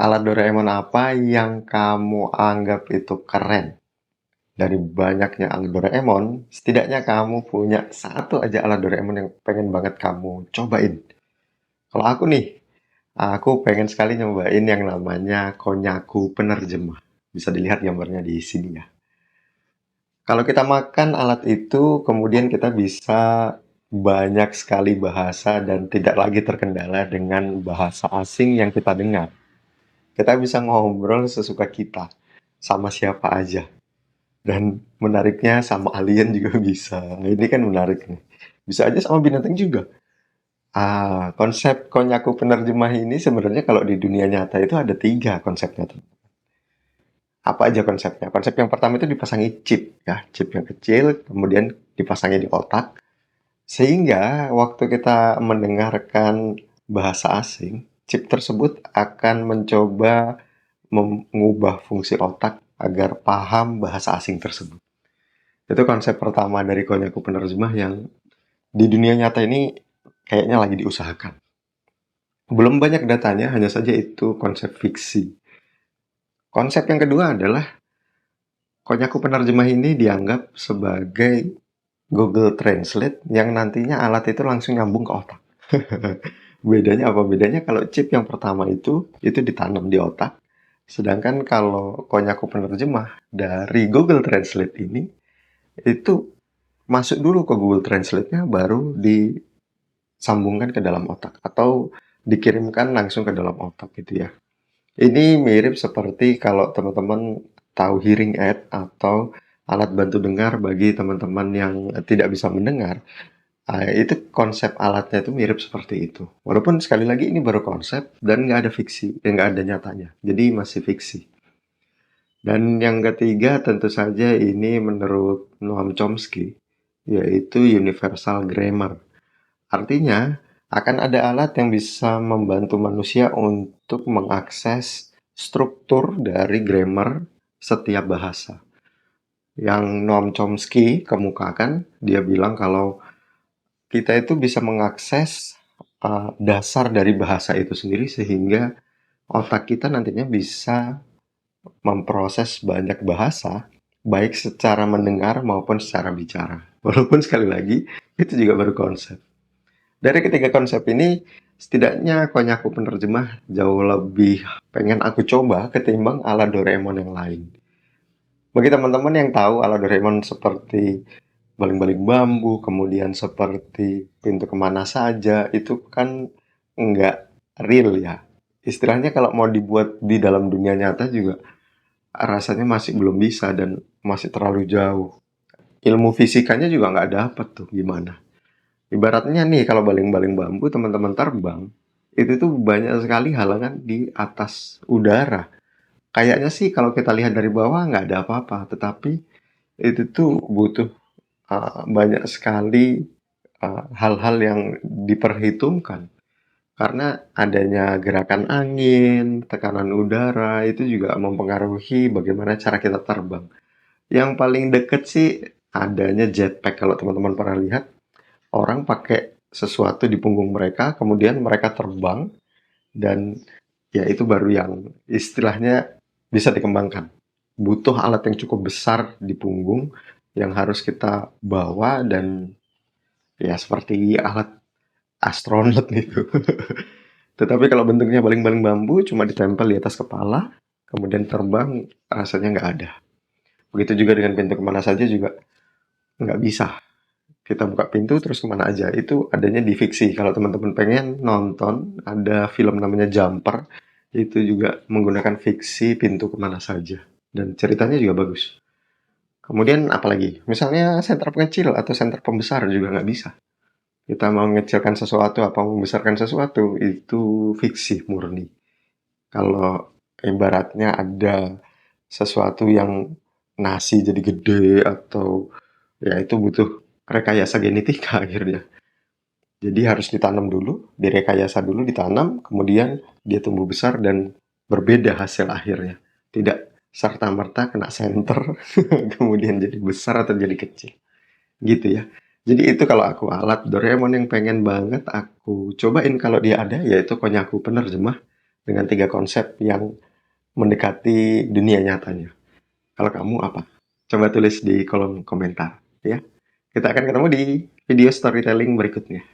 Alat Doraemon apa yang kamu anggap itu keren? Dari banyaknya alat Doraemon, setidaknya kamu punya satu aja alat Doraemon yang pengen banget kamu cobain. Kalau aku nih, aku pengen sekali nyobain yang namanya Konyaku Penerjemah. Bisa dilihat gambarnya di sini ya. Kalau kita makan alat itu, kemudian kita bisa banyak sekali bahasa dan tidak lagi terkendala dengan bahasa asing yang kita dengar. Kita bisa ngobrol sesuka kita sama siapa aja. Dan menariknya sama alien juga bisa. Nah, ini kan menarik nih. Bisa aja sama binatang juga. Konsep Konyaku Penerjemah ini sebenarnya kalau di dunia nyata itu ada tiga konsepnya. Apa aja konsepnya? Konsep yang pertama itu dipasangi chip, ya, chip yang kecil, kemudian dipasangnya di otak, sehingga waktu kita mendengarkan bahasa asing, chip tersebut akan mencoba mengubah fungsi otak agar paham bahasa asing tersebut. Itu konsep pertama dari Konyaku Penerjemah yang di dunia nyata ini kayaknya lagi diusahakan. Belum banyak datanya, hanya saja itu konsep fiksi. Konsep yang kedua adalah Konyaku Penerjemah ini dianggap sebagai Google Translate yang nantinya alat itu langsung nyambung ke otak. Bedanya apa? Bedanya kalau chip yang pertama itu ditanam di otak. Sedangkan kalau Konyaku Penerjemah dari Google Translate ini, itu masuk dulu ke Google Translate-nya, baru disambungkan ke dalam otak. Atau dikirimkan langsung ke dalam otak gitu ya. Ini mirip seperti kalau teman-teman tahu hearing aid atau alat bantu dengar bagi teman-teman yang tidak bisa mendengar. Itu konsep alatnya itu mirip seperti itu. Walaupun sekali lagi ini baru konsep dan nggak ada fiksi, nggak ada nyatanya. Jadi masih fiksi. Dan yang ketiga tentu saja ini menurut Noam Chomsky, yaitu universal grammar. Artinya, akan ada alat yang bisa membantu manusia untuk mengakses struktur dari grammar setiap bahasa. Yang Noam Chomsky kemukakan, dia bilang kalau kita itu bisa mengakses dasar dari bahasa itu sendiri sehingga otak kita nantinya bisa memproses banyak bahasa, baik secara mendengar maupun secara bicara. Walaupun sekali lagi, itu juga baru konsep. Dari ketiga konsep ini, setidaknya Konyaku Penerjemah jauh lebih pengen aku coba ketimbang ala Doraemon yang lain. Bagi teman-teman yang tahu ala Doraemon seperti baling-baling bambu, kemudian seperti pintu kemana saja, itu kan nggak real ya. Istilahnya kalau mau dibuat di dalam dunia nyata juga rasanya masih belum bisa dan masih terlalu jauh. Ilmu fisikanya juga nggak dapet tuh gimana. Ibaratnya nih kalau baling-baling bambu teman-teman terbang, itu tuh banyak sekali halangan di atas udara. Kayaknya sih kalau kita lihat dari bawah nggak ada apa-apa, tetapi itu tuh butuh banyak sekali hal-hal yang diperhitungkan. Karena adanya gerakan angin, tekanan udara, itu juga mempengaruhi bagaimana cara kita terbang. Yang paling deket sih adanya jetpack. Kalau teman-teman pernah lihat, orang pakai sesuatu di punggung mereka, kemudian mereka terbang, dan ya itu baru yang istilahnya bisa dikembangkan. Butuh alat yang cukup besar di punggung yang harus kita bawa dan ya seperti alat astronot gitu. Tetapi kalau bentuknya baling-baling bambu cuma ditempel di atas kepala, kemudian terbang, rasanya nggak ada. Begitu juga dengan pintu kemana saja juga nggak bisa. Kita buka pintu terus kemana aja. Itu adanya di fiksi. Kalau teman-teman pengen nonton, ada film namanya Jumper. Itu juga menggunakan fiksi pintu kemana saja. Dan ceritanya juga bagus. Kemudian apalagi? Misalnya senter pengecil atau senter pembesar juga nggak bisa. Kita mau mengecilkan sesuatu apa membesarkan sesuatu, itu fiksi murni. Kalau ibaratnya ada sesuatu yang nasi jadi gede atau ya itu butuh rekayasa genetika akhirnya. Jadi harus ditanam dulu, direkayasa dulu ditanam, kemudian dia tumbuh besar dan berbeda hasil akhirnya. Tidak serta-merta kena senter, kemudian jadi besar atau jadi kecil. Gitu ya. Jadi itu kalau aku alat Doraemon yang pengen banget aku cobain kalau dia ada, yaitu Konyaku Penerjemah dengan 3 konsep yang mendekati dunia nyatanya. Kalau kamu apa? Coba tulis di kolom komentar ya. Kita akan ketemu di video storytelling berikutnya.